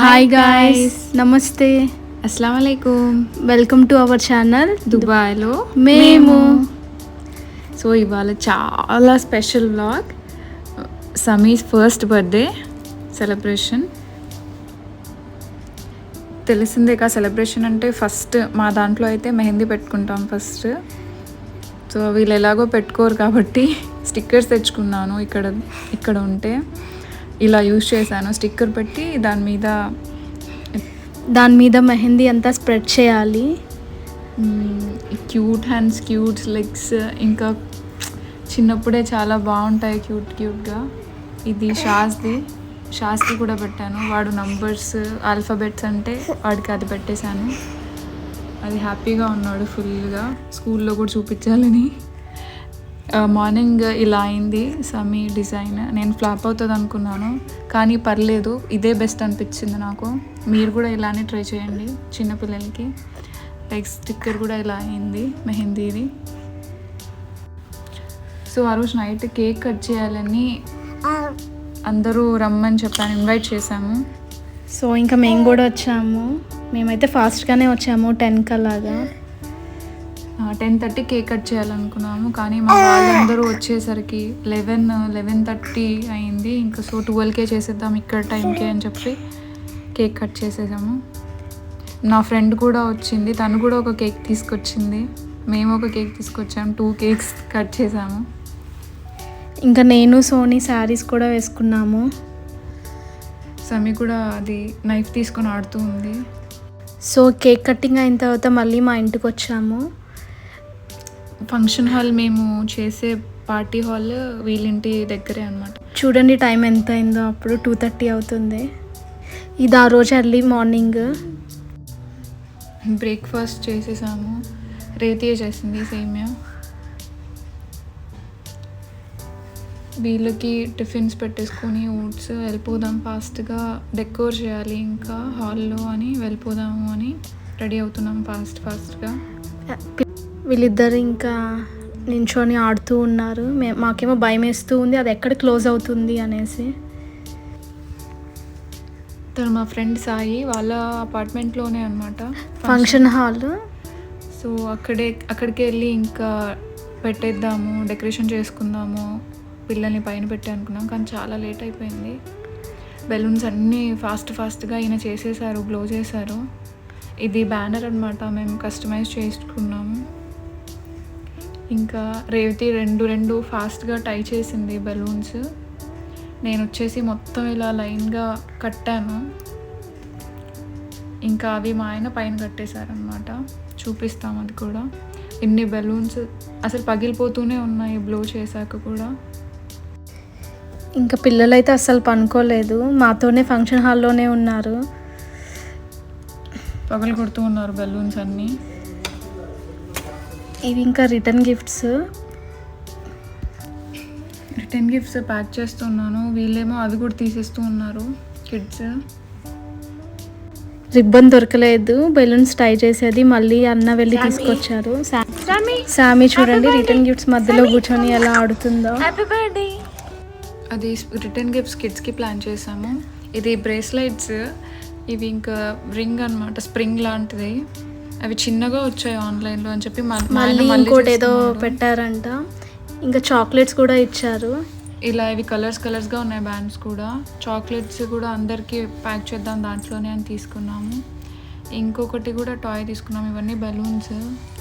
Hi guys, నమస్తే, అస్సలాము అలైకుమ్. వెల్కమ్ టు అవర్ ఛానల్ దుబాయ్లో మేము. సో ఇవాళ చాలా special vlog, Sami's first birthday celebration. తెలిసిందే కదా, సెలబ్రేషన్ అంటే ఫస్ట్ మా దాంట్లో అయితే మెహందీ పెట్టుకుంటాం ఫస్ట్. సో వీళ్ళు ఎలాగో పెట్టుకోరు కాబట్టి స్టిక్కర్స్ తెచ్చుకున్నాను. ఇక్కడ ఉంటే ఇలా యూజ్ చేశాను. స్టిక్కర్ పెట్టి దాని మీద మెహందీ అంతా స్ప్రెడ్ చేయాలి. క్యూట్ హ్యాండ్స్, క్యూట్ లెగ్స్, ఇంకా చిన్నప్పుడే చాలా బాగుంటాయి క్యూట్గా. ఇది షాస్కి కూడా పెట్టాను. వాడు నంబర్స్, ఆల్ఫాబెట్స్ అంటే వాడికి అది పెట్టేశాను. అది హ్యాపీగా ఉన్నాడు ఫుల్గా. స్కూల్లో కూడా చూపించాలని. మార్నింగ్ ఇలా అయింది సమీ డిజైన్. నేను ఫ్లాప్ అవుతుంది అనుకున్నాను, కానీ పర్లేదు, ఇదే బెస్ట్ అనిపించింది నాకు. మీరు కూడా ఇలానే ట్రై చేయండి చిన్నపిల్లలకి. లైక్ స్టిక్కర్ కూడా ఇలా అయింది మెహందీది. సో ఆ రోజు నైట్ కేక్ కట్ చేయాలని అందరూ రమ్మని చెప్పాను, ఇన్వైట్ చేశాము. సో ఇంకా మేము కూడా వచ్చాము. మేమైతే ఫాస్ట్గానే వచ్చాము, 10 అలాగా. 10:30 కేక్ కట్ చేయాలనుకున్నాము, కానీ మా వాళ్ళందరూ వచ్చేసరికి 11:30 అయింది. ఇంకా సో 12కే చేసేద్దాం ఇక్కడ టైంకే అని చెప్పి కేక్ కట్ చేసేసాము. నా ఫ్రెండ్ కూడా వచ్చింది, తను కూడా ఒక కేక్ తీసుకొచ్చింది. మేము ఒక కేక్ తీసుకొచ్చాము. 2 కేక్స్ కట్ చేసాము. ఇంకా నేను సోనీ శారీస్ కూడా వేసుకున్నాము. సమీ కూడా అది నైఫ్ తీసుకొని ఆడుతూ ఉంది. సో కేక్ కటింగ్ అయిన తర్వాత మళ్ళీ మా ఇంటికి వచ్చాము. ఫంక్షన్ హాల్, మేము చేసే పార్టీ హాల్ వీళ్ళింటి దగ్గరే అనమాట. చూడండి టైం ఎంత అయిందో, అప్పుడు 2:30 అవుతుంది. ఇది ఆ రోజు ఎర్లీ మార్నింగ్. బ్రేక్ఫాస్ట్ చేసేసాము. రేతియే చేసింది సేమియా. వీళ్ళకి టిఫిన్స్ పెట్టేసుకొని ఓట్స్ వెళ్ళిపోదాం ఫాస్ట్గా, డెకోర్ చేయాలి ఇంకా హాల్లో అని వెళ్ళిపోదాము అని రెడీ అవుతున్నాం ఫాస్ట్గా. వీళ్ళిద్దరు ఇంకా నించొని ఆడుతూ ఉన్నారు. మాకేమో భయం వేస్తూ ఉంది, అది ఎక్కడ క్లోజ్ అవుతుంది అనేసి. తను మా ఫ్రెండ్ సాయి, వాళ్ళ అపార్ట్మెంట్లోనే అనమాట ఫంక్షన్ హాల్. సో అక్కడికి వెళ్ళి ఇంకా పెట్టేద్దాము, డెకరేషన్ చేసుకుందాము, పిల్లల్ని పైన పెట్టే అనుకున్నాం, కానీ చాలా లేట్ అయిపోయింది. బెలూన్స్ అన్నీ ఫాస్ట్గా ఈయన చేసేసారు, గ్లో చేశారు. ఇది బ్యానర్ అనమాట, మేము కస్టమైజ్ చేసుకున్నాము. ఇంకా రేవతి రెండు ఫాస్ట్గా టై చేసింది బెలూన్స్. నేను వచ్చేసి మొత్తం ఇలా లైన్గా కట్టాను. ఇంకా అవి మా ఆయన పైన కట్టేశారనమాట. చూపిస్తాం అది కూడా. ఇన్ని బెలూన్స్ అసలు పగిలిపోతూనే ఉన్నాయి బ్లో చేశాక కూడా. ఇంకా పిల్లలైతే అస్సలు పనుకోలేదు, మాతోనే ఫంక్షన్ హాల్లోనే ఉన్నారు. పగలు కొడుతూ ఉన్నారు బెలూన్స్ అన్నీ. ఇవి ఇంకా రిటర్న్ గిఫ్ట్స్ ప్యాక్ చేస్తున్నాను. వీళ్ళేమో అవి కూడా తీసేస్తూ ఉన్నారు కిడ్స్. రిబ్బన్ దొరకలేదు, బెలూన్స్ టై చేసేది మళ్ళీ అన్న వెళ్ళి తీసుకొచ్చారు. సామి చూడండి రిటర్న్ గిఫ్ట్స్ మధ్యలో కూర్చొని ఎలా ఆడుతుందో. అది రిటర్న్ గిఫ్ట్స్ కిడ్స్కి ప్లాన్ చేసాము. ఇది బ్రేస్లెట్స్, ఇవి ఇంకా రింగ్ అనమాట, స్ప్రింగ్ లాంటిది. అవి చిన్నగా వచ్చాయి ఆన్లైన్లో అని చెప్పి మళ్ళీ ఇంకోటి ఏదో పెట్టారంట. ఇంకా చాక్లెట్స్ కూడా ఇచ్చారు. ఇలా ఇవి కలర్స్గా ఉన్నాయి బ్యాండ్స్ కూడా. చాక్లెట్స్ కూడా అందరికీ ప్యాక్ చేద్దాం దాంట్లోనే అని తీసుకున్నాము. ఇంకొకటి కూడా టాయ్ తీసుకున్నాము. ఇవన్నీ బెలూన్స్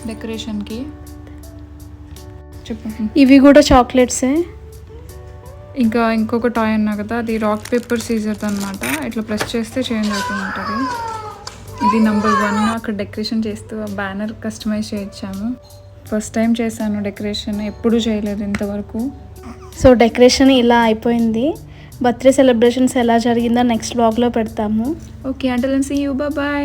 డెకరేషన్కి. చెప్పు. ఇవి కూడా చాక్లెట్సే. ఇంకా ఇంకొక టాయ్ అన్నా కదా, అది రాక్ పేపర్ సీజర్ అనమాట. ఇట్లా ప్రెస్ చేస్తే చేంజ్ అవుతూ ఉంటుంది. ఇది నెంబర్ 1. అక్కడ డెకరేషన్ చేస్తూ ఆ బ్యానర్ కస్టమైజ్ చేయించాము. ఫస్ట్ టైం చేశాను డెకరేషన్, ఎప్పుడూ చేయలేదు ఇంతవరకు. సో డెకరేషన్ ఇలా అయిపోయింది. బర్త్డే సెలబ్రేషన్స్ ఎలా జరిగిందో నెక్స్ట్ బ్లాగ్లో పెడతాము. Okay, until then see you, bye.